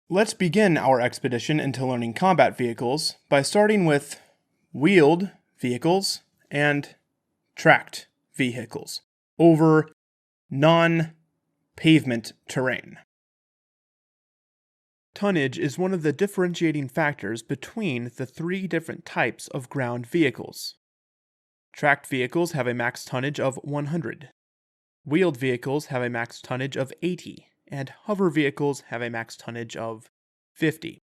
Let's begin our expedition into learning combat vehicles by starting with wheeled vehicles and tracked vehicles over non-pavement terrain. Tonnage is one of the differentiating factors between the three different types of ground vehicles. Tracked vehicles have a max tonnage of 100. Wheeled vehicles have a max tonnage of 80. And hover vehicles have a max tonnage of 50.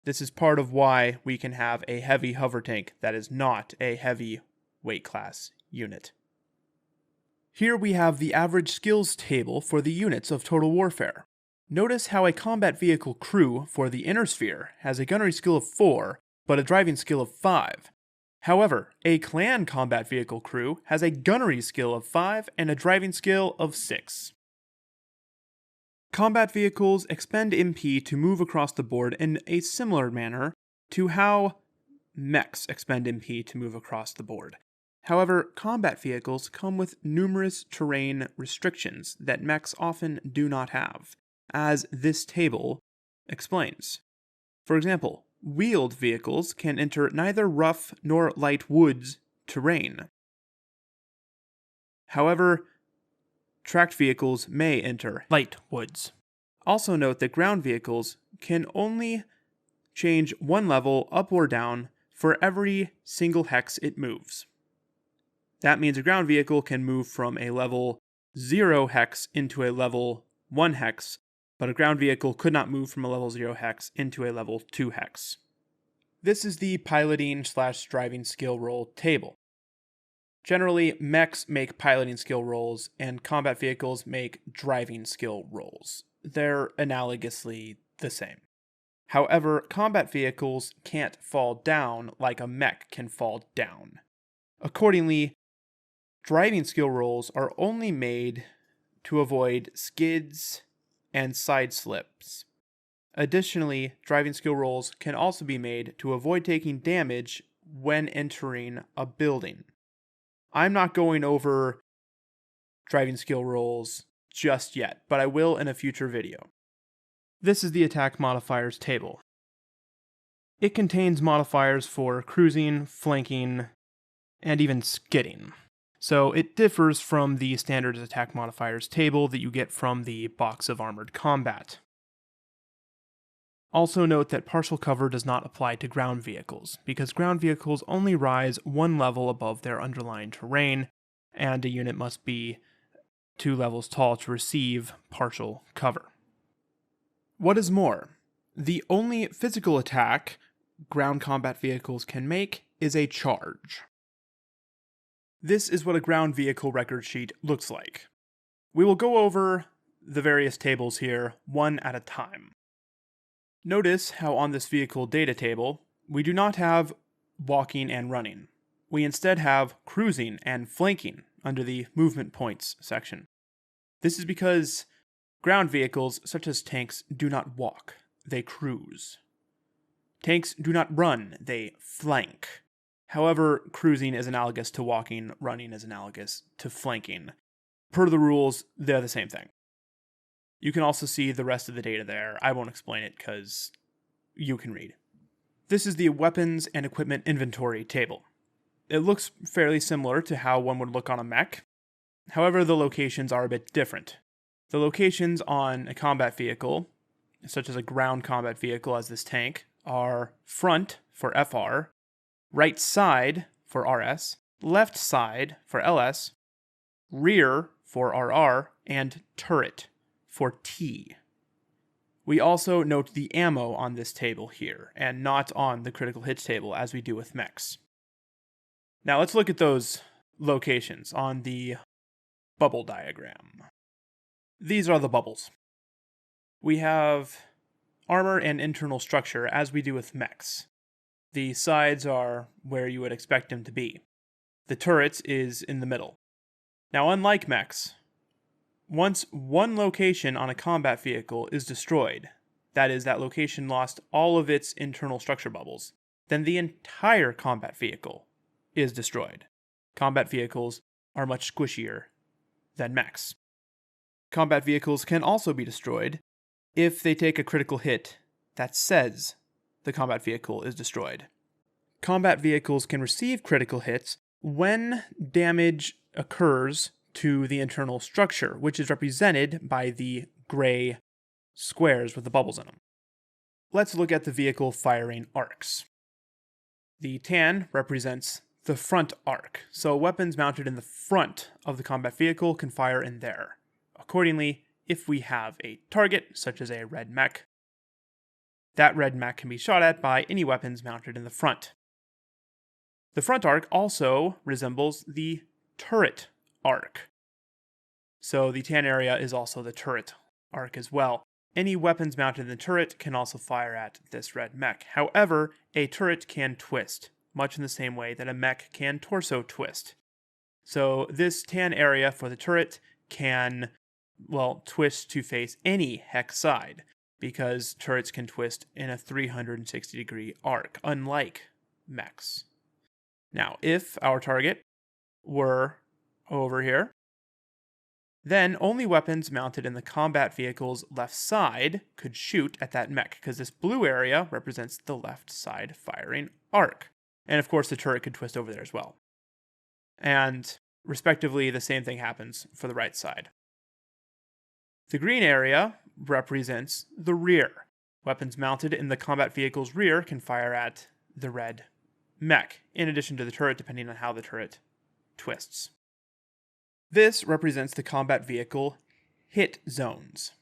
This is part of why we can have a heavy hover tank that is not a heavy weight class unit. Here we have the average skills table for the units of Total Warfare. Notice how a combat vehicle crew for the Inner Sphere has a gunnery skill of 4, but a driving skill of 5. However, a clan combat vehicle crew has a gunnery skill of 5 and a driving skill of 6. Combat vehicles expend MP to move across the board in a similar manner to how mechs expend MP to move across the board. However, combat vehicles come with numerous terrain restrictions that mechs often do not have, as this table explains. For example, wheeled vehicles can enter neither rough nor light woods terrain. However, tracked vehicles may enter light woods. Also note that ground vehicles can only change one level up or down for every single hex it moves. That means a ground vehicle can move from a level 0 hex into a level 1 hex, but a ground vehicle could not move from a level 0 hex into a level 2 hex. This is the piloting/driving skill roll table. Generally, mechs make piloting skill rolls, and combat vehicles make driving skill rolls. They're analogously the same. However, combat vehicles can't fall down like a mech can fall down. Accordingly, driving skill rolls are only made to avoid skids and side slips. Additionally, driving skill rolls can also be made to avoid taking damage when entering a building. I'm not going over driving skill rolls just yet, but I will in a future video. This is the attack modifiers table. It contains modifiers for cruising, flanking, and even skidding. So it differs from the standard attack modifiers table that you get from the box of armored combat. Also note that partial cover does not apply to ground vehicles, because ground vehicles only rise one level above their underlying terrain, and a unit must be 2 levels tall to receive partial cover. What is more, the only physical attack ground combat vehicles can make is a charge. This is what a ground vehicle record sheet looks like. We will go over the various tables here one at a time. Notice how on this vehicle data table, we do not have walking and running. We instead have cruising and flanking under the movement points section. This is because ground vehicles, such as tanks, do not walk, they cruise. Tanks do not run, they flank. However, cruising is analogous to walking, running is analogous to flanking. Per the rules, they're the same thing. You can also see the rest of the data there. I won't explain it because you can read. This is the weapons and equipment inventory table. It looks fairly similar to how one would look on a mech. However, the locations are a bit different. The locations on a combat vehicle, such as a ground combat vehicle as this tank, are front for FR, right side for RS, left side for LS, rear for RR, and turret for T. We also note the ammo on this table here, and not on the critical hits table as we do with mechs. Now let's look at those locations on the bubble diagram. These are the bubbles. We have armor and internal structure as we do with mechs. The sides are where you would expect them to be. The turret is in the middle. Now unlike mechs, once one location on a combat vehicle is destroyed, that is, that location lost all of its internal structure bubbles, then the entire combat vehicle is destroyed. Combat vehicles are much squishier than mechs. Combat vehicles can also be destroyed if they take a critical hit that says the combat vehicle is destroyed. Combat vehicles can receive critical hits when damage occurs to the internal structure, which is represented by the gray squares with the bubbles in them. Let's look at the vehicle firing arcs. The tan represents the front arc, so weapons mounted in the front of the combat vehicle can fire in there. Accordingly, if we have a target, such as a red mech, that red mech can be shot at by any weapons mounted in the front. The front arc also resembles the turret arc. So the tan area is also the turret arc as well. Any weapons mounted in the turret can also fire at this red mech. However, a turret can twist, much in the same way that a mech can torso twist. So this tan area for the turret can, twist to face any hex side, because turrets can twist in a 360-degree arc, unlike mechs. Now, if our target were over here, then only weapons mounted in the combat vehicle's left side could shoot at that mech, because this blue area represents the left side firing arc. And of course, the turret could twist over there as well. And respectively, the same thing happens for the right side. The green area represents the rear. Weapons mounted in the combat vehicle's rear can fire at the red mech, in addition to the turret, depending on how the turret twists. This represents the combat vehicle hit zones.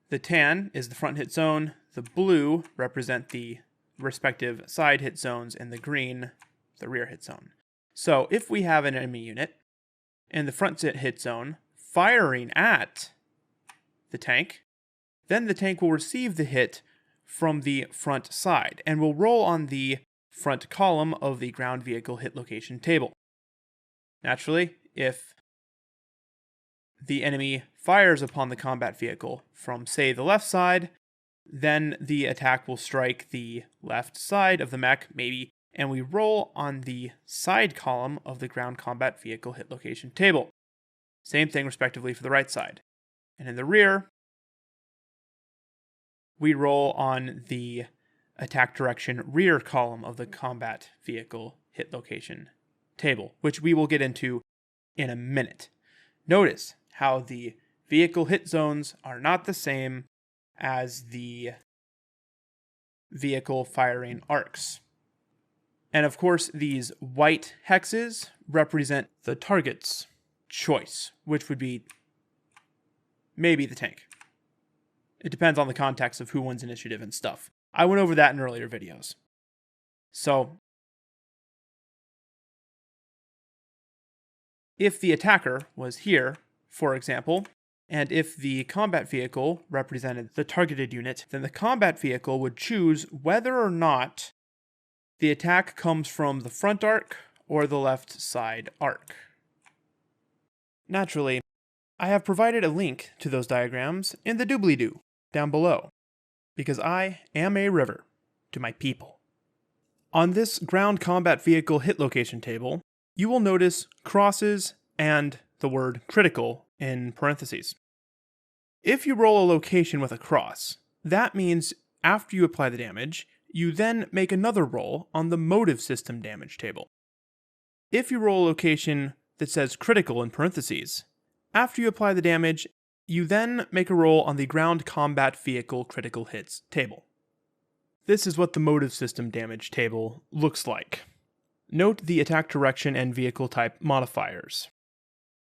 The tan is the front hit zone, the blue represent the respective side hit zones, and the green, the rear hit zone. So if we have an enemy unit in the front hit zone firing at the tank, then the tank will receive the hit from the front side and will roll on the front column of the ground vehicle hit location table. Naturally, if the enemy fires upon the combat vehicle from, say, the left side, then the attack will strike the left side of the mech, maybe, and we roll on the side column of the ground combat vehicle hit location table. Same thing, respectively, for the right side. And in the rear, we roll on the attack direction rear column of the combat vehicle hit location table, which we will get into in a minute. Notice how the vehicle hit zones are not the same as the vehicle firing arcs. And of course, these white hexes represent the target's choice, which would be maybe the tank. It depends on the context of who wins initiative and stuff. I went over that in earlier videos. So, if the attacker was here, for example, and if the combat vehicle represented the targeted unit, then the combat vehicle would choose whether or not the attack comes from the front arc or the left side arc. Naturally, I have provided a link to those diagrams in the doobly-doo down below, because I am a river to my people. On this ground combat vehicle hit location table, you will notice crosses and the word critical in parentheses. If you roll a location with a cross, that means after you apply the damage, you then make another roll on the motive system damage table. If you roll a location that says critical in parentheses, after you apply the damage, you then make a roll on the ground combat vehicle critical hits table. This is what the motive system damage table looks like. Note the attack direction and vehicle type modifiers.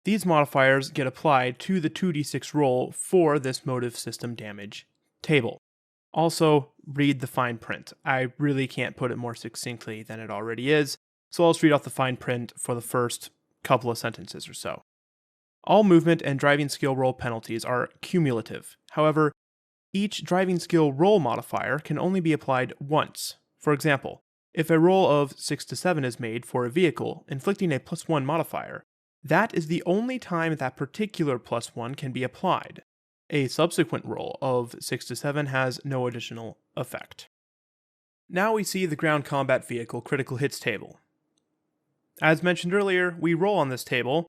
These modifiers get applied to the 2d6 roll for this motive system damage table. Also, read the fine print. I really can't put it more succinctly than it already is, so I'll just read off the fine print for the first couple of sentences or so. All movement and driving skill roll penalties are cumulative. However, each driving skill roll modifier can only be applied once. For example, if a roll of 6 to 7 is made for a vehicle inflicting a +1 modifier, that is the only time that particular +1 can be applied. A subsequent roll of 6 to 7 has no additional effect. Now we see the ground combat vehicle critical hits table. As mentioned earlier, we roll on this table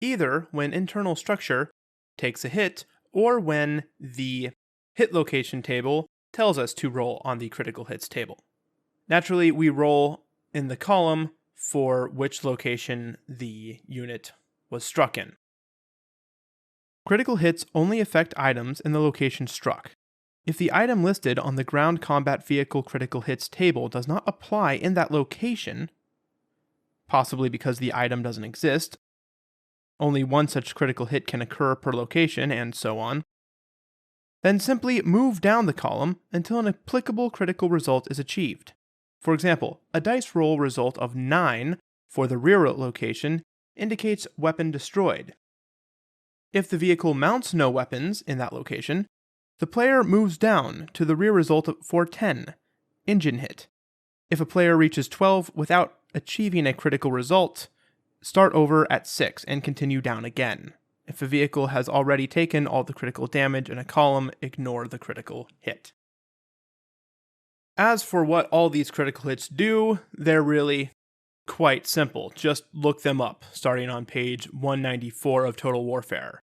either when internal structure takes a hit or when the hit location table tells us to roll on the critical hits table. Naturally, we roll in the column for which location the unit was struck in. Critical hits only affect items in the location struck. If the item listed on the ground combat vehicle critical hits table does not apply in that location, possibly because the item doesn't exist, only one such critical hit can occur per location, and so on, then simply move down the column until an applicable critical result is achieved. For example, a dice roll result of 9 for the rear location indicates weapon destroyed. If the vehicle mounts no weapons in that location, the player moves down to the rear result for 10, engine hit. If a player reaches 12 without achieving a critical result, start over at 6 and continue down again. If a vehicle has already taken all the critical damage in a column, ignore the critical hit. As for what all these critical hits do, they're really quite simple. Just look them up, starting on page 194 of Total Warfare.